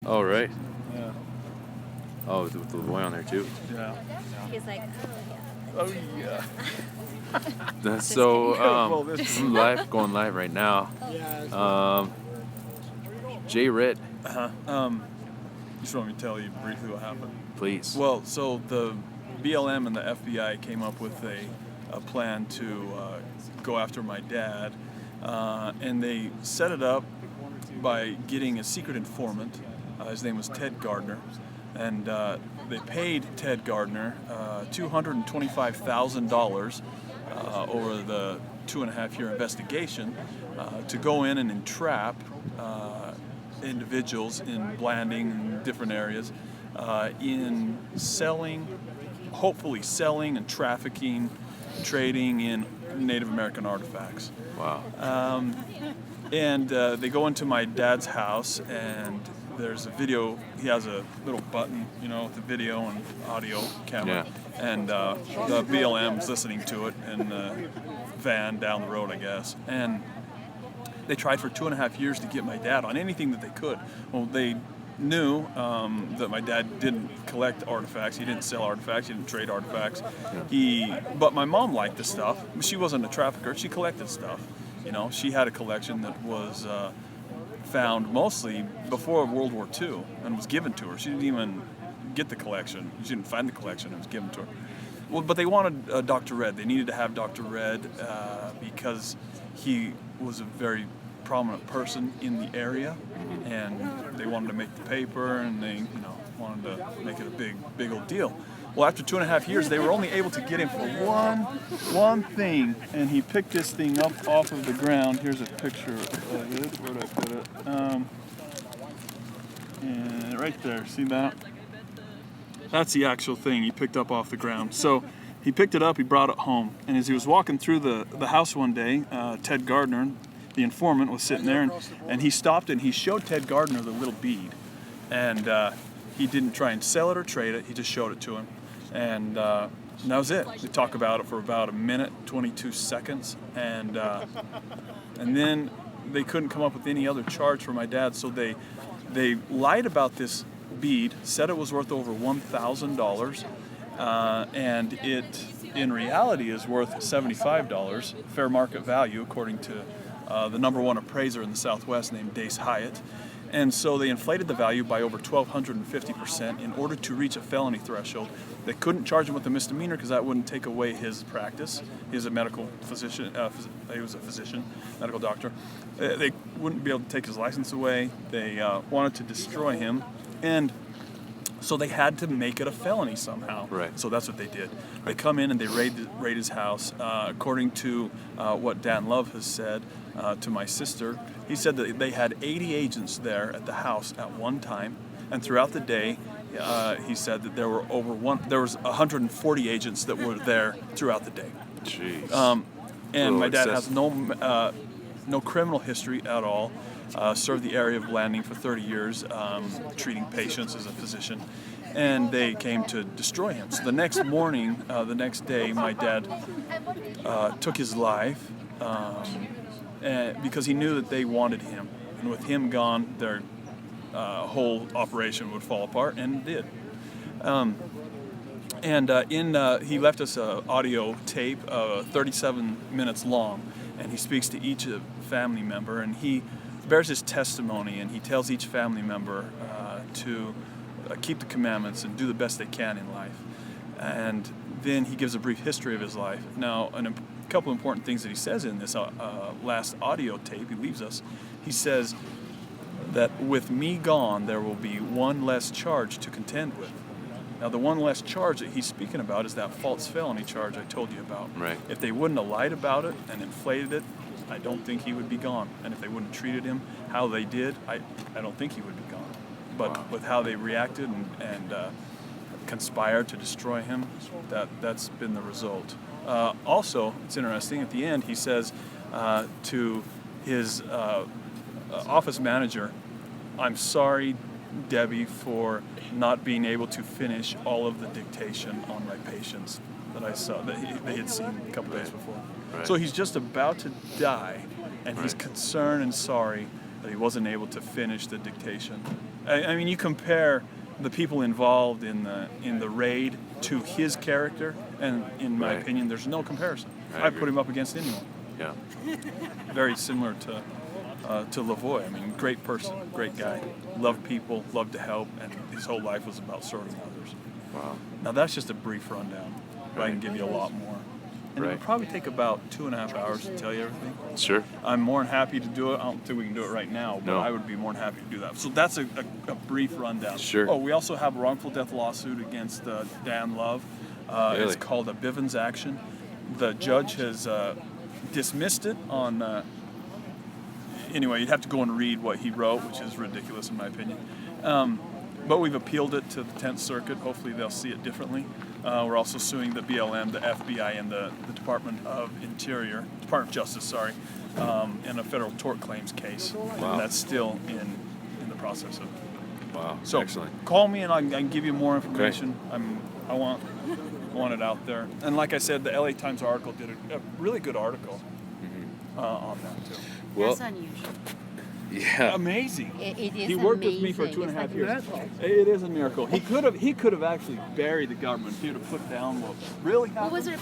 Oh, right. Yeah. Oh, with the boy on there too. Yeah. He's like, Oh yeah. So, Well, this- I'm going live right now. J Red, Just want me to tell you briefly what happened. please. Well, so the BLM and the FBI came up with a plan to go after my dad, and they set it up by getting a secret informant. His name was Ted Gardner, and they paid Ted Gardner $225,000 over the 2.5-year investigation to go in and entrap individuals in Blanding and different areas in hopefully selling and trafficking, trading in Native American artifacts. Wow. And they go into my dad's house, and there's a video. He has a little button, with the video and audio camera. Yeah. And the BLM's listening to it in the van down the road, I guess. And they tried for 2.5 years to get my dad on anything that they could. Well, they knew that my dad didn't collect artifacts. He didn't sell artifacts. He didn't trade artifacts. But my mom liked the stuff. She wasn't a trafficker. She collected stuff. She had a collection that was found mostly before World War II and was given to her. She didn't even get the collection. She didn't find the collection. It was given to her. Well, but they wanted Dr. Red. They needed to have Dr. Red because he was a very prominent person in the area, and they wanted to make the paper, and they wanted to make it a big old deal. Well, after 2.5 years, they were only able to get him for one thing, and he picked this thing up off of the ground. Here's a picture of it. Where did I put it? And right there. See that? That's the actual thing he picked up off the ground. So he picked it up, he brought it home, and as he was walking through the house one day, Ted Gardner, the informant, was sitting there, and he stopped and he showed Ted Gardner the little bead, and he didn't try and sell it or trade it. He just showed it to him, and that was it. They talked about it for about 1:22 seconds, and then they couldn't come up with any other charge for my dad, so they lied about this bead, said it was worth over $1,000, and it in reality is worth $75, fair market value, according to the #1 appraiser in the Southwest named Dace Hyatt. And so they inflated the value by over 1,250% in order to reach a felony threshold. They couldn't charge him with a misdemeanor because that wouldn't take away his practice. He's a medical physician. He was a physician, medical doctor. They wouldn't be able to take his license away. They wanted to destroy him, and so they had to make it a felony somehow. Right. So that's what they did. They come in and they raid his house. According to what Dan Love has said to my sister, he said that they had 80 agents there at the house at one time, and throughout the day, he said that there was 140 agents that were there throughout the day. Jeez. And my dad excessive. has no criminal history at all. Served the area of Blanding for 30 years, treating patients as a physician, and they came to destroy him. So the next morning, the next day, my dad took his life because he knew that they wanted him, and with him gone, their whole operation would fall apart, and it did. He left us an audio tape, 37 minutes long, and he speaks to each family member, and he bears his testimony, and he tells each family member to keep the commandments and do the best they can in life. And then he gives a brief history of his life. Now, a couple important things that he says in this last audio tape he leaves us. He says that with me gone, there will be one less charge to contend with. Now, the one less charge that he's speaking about is that false felony charge I told you about. Right. If they wouldn't have lied about it and inflated it, I don't think he would be gone. And if they wouldn't have treated him how they did, I don't think he would be gone. But Wow. with how they reacted and conspired to destroy him, that's been the result. Also, it's interesting, at the end he says to his office manager, "I'm sorry, Debbie, for not being able to finish all of the dictation on my patients that I saw, that they had seen a couple days before." Right. So he's just about to die, and he's Right. concerned and sorry that he wasn't able to finish the dictation. I mean, you compare the people involved in the raid to his character, and in my Right. opinion, there's no comparison. I I'd put agree. him up against anyone. Yeah. Very similar to LaVoy. I mean, great person, great guy, loved people, loved to help, and his whole life was about serving others. Wow. Now that's just a brief rundown, but I can give you a lot more. And it Right. would probably take about 2.5 hours to tell you everything. Sure. I'm more than happy to do it. I don't think we can do it right now, but No. I would be more than happy to do that. So that's a brief rundown. Sure. Oh, we also have a wrongful death lawsuit against Dan Love. Really? It's called a Bivens action. The judge has dismissed it on. Anyway, you'd have to go and read what he wrote, which is ridiculous in my opinion. But we've appealed it to the 10th Circuit. Hopefully they'll see it differently. We're also suing the BLM, the FBI, and the Department of Justice, sorry, in a federal tort claims case. Wow. And that's still in the process of. Wow. So Excellent. call me and I can give you more information. I want it out there. And like I said, the LA Times article did a really good article on that too. Well, That's unusual. yeah. Amazing. It is He worked with me for amazing. 2.5 It's like a years. miracle. It is a miracle. He could have actually buried the government. He would have put down what really happened. What was it